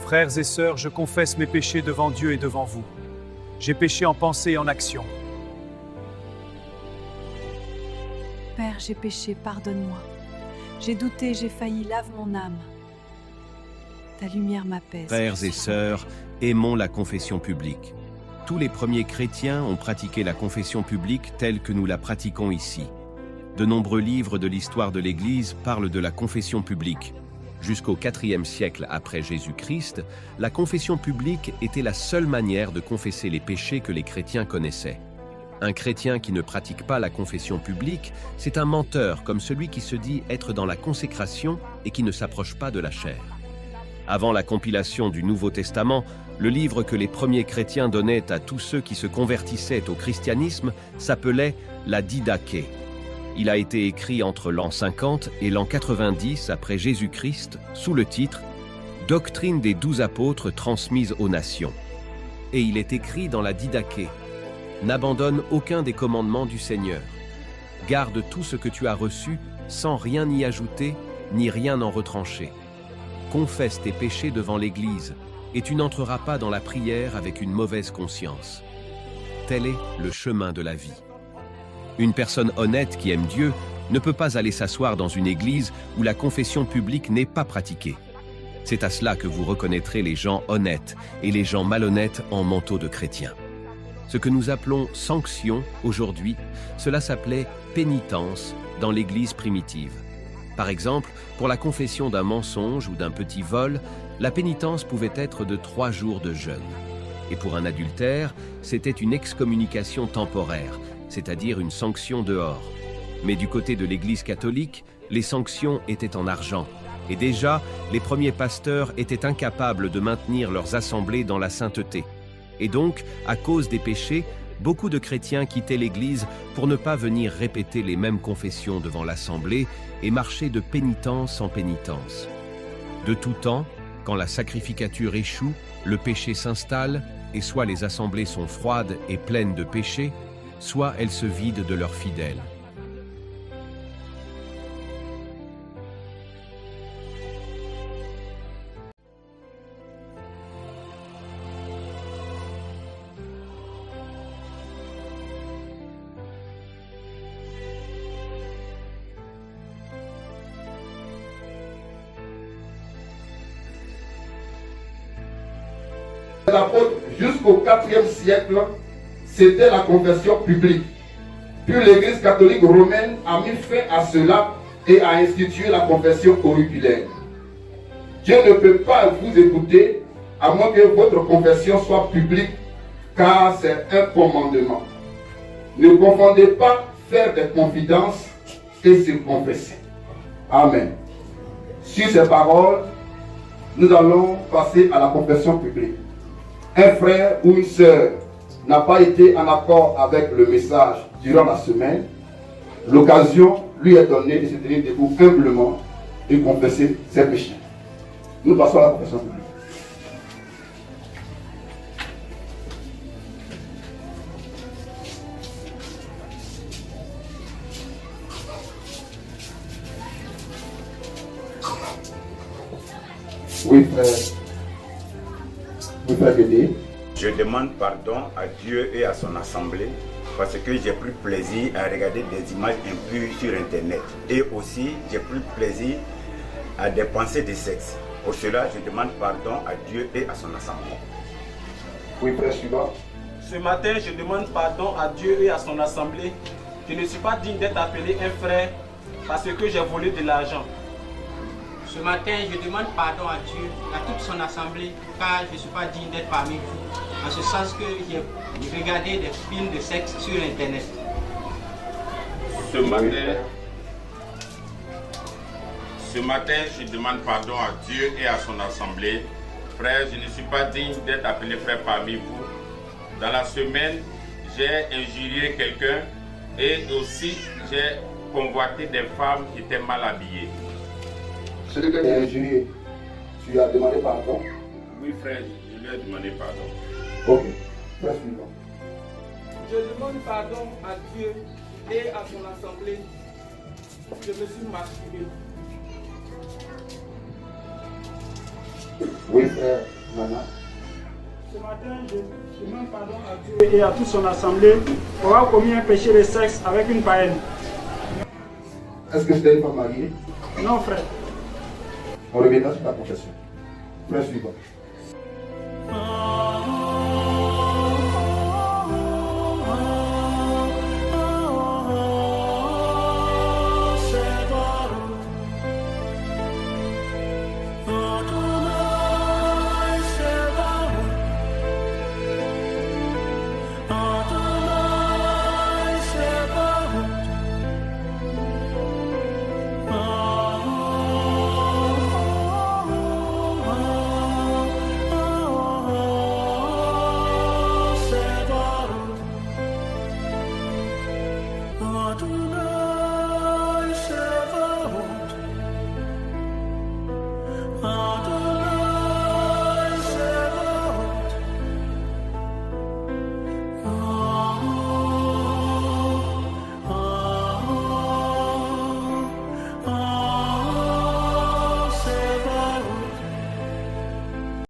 Frères et sœurs, je confesse mes péchés devant Dieu et devant vous. J'ai péché en pensée et en action. Père, j'ai péché, pardonne-moi. J'ai douté, j'ai failli, lave mon âme. Ta lumière m'apaise. Frères et sœurs, aimons la confession publique. Tous les premiers chrétiens ont pratiqué la confession publique telle que nous la pratiquons ici. De nombreux livres de l'histoire de l'Église parlent de la confession publique. Jusqu'au IVe siècle après Jésus-Christ, la confession publique était la seule manière de confesser les péchés que les chrétiens connaissaient. Un chrétien qui ne pratique pas la confession publique, c'est un menteur comme celui qui se dit être dans la consécration et qui ne s'approche pas de la chair. Avant la compilation du Nouveau Testament, le livre que les premiers chrétiens donnaient à tous ceux qui se convertissaient au christianisme s'appelait la Didaché. Il a été écrit entre l'an 50 et l'an 90 après Jésus-Christ sous le titre « Doctrine des 12 apôtres transmise aux nations ». Et il est écrit dans la Didaché « N'abandonne aucun des commandements du Seigneur. Garde tout ce que tu as reçu sans rien y ajouter ni rien en retrancher. Confesse tes péchés devant l'Église et tu n'entreras pas dans la prière avec une mauvaise conscience. Tel est le chemin de la vie. » Une personne honnête qui aime Dieu ne peut pas aller s'asseoir dans une église où la confession publique n'est pas pratiquée. C'est à cela que vous reconnaîtrez les gens honnêtes et les gens malhonnêtes en manteau de chrétiens. Ce que nous appelons sanction aujourd'hui, cela s'appelait pénitence dans l'église primitive. Par exemple, pour la confession d'un mensonge ou d'un petit vol, la pénitence pouvait être de 3 jours de jeûne. Et pour un adultère, c'était une excommunication temporaire, c'est-à-dire une sanction dehors. Mais du côté de l'Église catholique, les sanctions étaient en argent. Et déjà, les premiers pasteurs étaient incapables de maintenir leurs assemblées dans la sainteté. Et donc, à cause des péchés, beaucoup de chrétiens quittaient l'Église pour ne pas venir répéter les mêmes confessions devant l'assemblée et marcher de pénitence en pénitence. De tout temps, quand la sacrificature échoue, le péché s'installe et soit les assemblées sont froides et pleines de péchés, soit elles se vident de leurs fidèles. L'apôtre, jusqu'au IVe siècle, c'était la confession publique. Puis l'Église catholique romaine a mis fin à cela et a institué la confession auriculaire. Dieu ne peut pas vous écouter à moins que votre confession soit publique, car c'est un commandement. Ne confondez pas faire des confidences et se confesser. Amen. Sur ces paroles, nous allons passer à la confession publique. Un frère ou une sœur n'a pas été en accord avec le message durant la semaine, l'occasion lui est donnée de se tenir debout humblement et confesser ses péchés. Nous passons à la confession publique. Oui, frère. Oui, frère Guédé. Je demande pardon à Dieu et à son assemblée parce que j'ai pris plaisir à regarder des images impures sur Internet. Et aussi, j'ai pris plaisir à des pensées de sexe. Pour cela, je demande pardon à Dieu et à son assemblée. Oui, frère suivant. Ce matin, je demande pardon à Dieu et à son assemblée. Je ne suis pas digne d'être appelé un frère parce que j'ai volé de l'argent. Ce matin, je demande pardon à Dieu, à toute son assemblée, car je ne suis pas digne d'être parmi vous. En ce sens que j'ai regardé des films de sexe sur Internet. Ce matin, je demande pardon à Dieu et à son assemblée. Frère, je ne suis pas digne d'être appelé frère parmi vous. Dans la semaine, j'ai injurié quelqu'un et aussi j'ai convoité des femmes qui étaient mal habillées. Celui que tu as injurié, tu as demandé pardon? Oui, frère, je lui ai demandé pardon. Ok. Frère suivant. Je demande pardon à Dieu et à son assemblée. Je me suis masturbé. Oui, frère. Nana. Ce matin, je demande pardon à Dieu et à toute son assemblée pour avoir commis un péché de sexe avec une païenne. Est-ce que c'était une femme mariée? Non, frère. On reviendra sur ta confession. Frère suivant.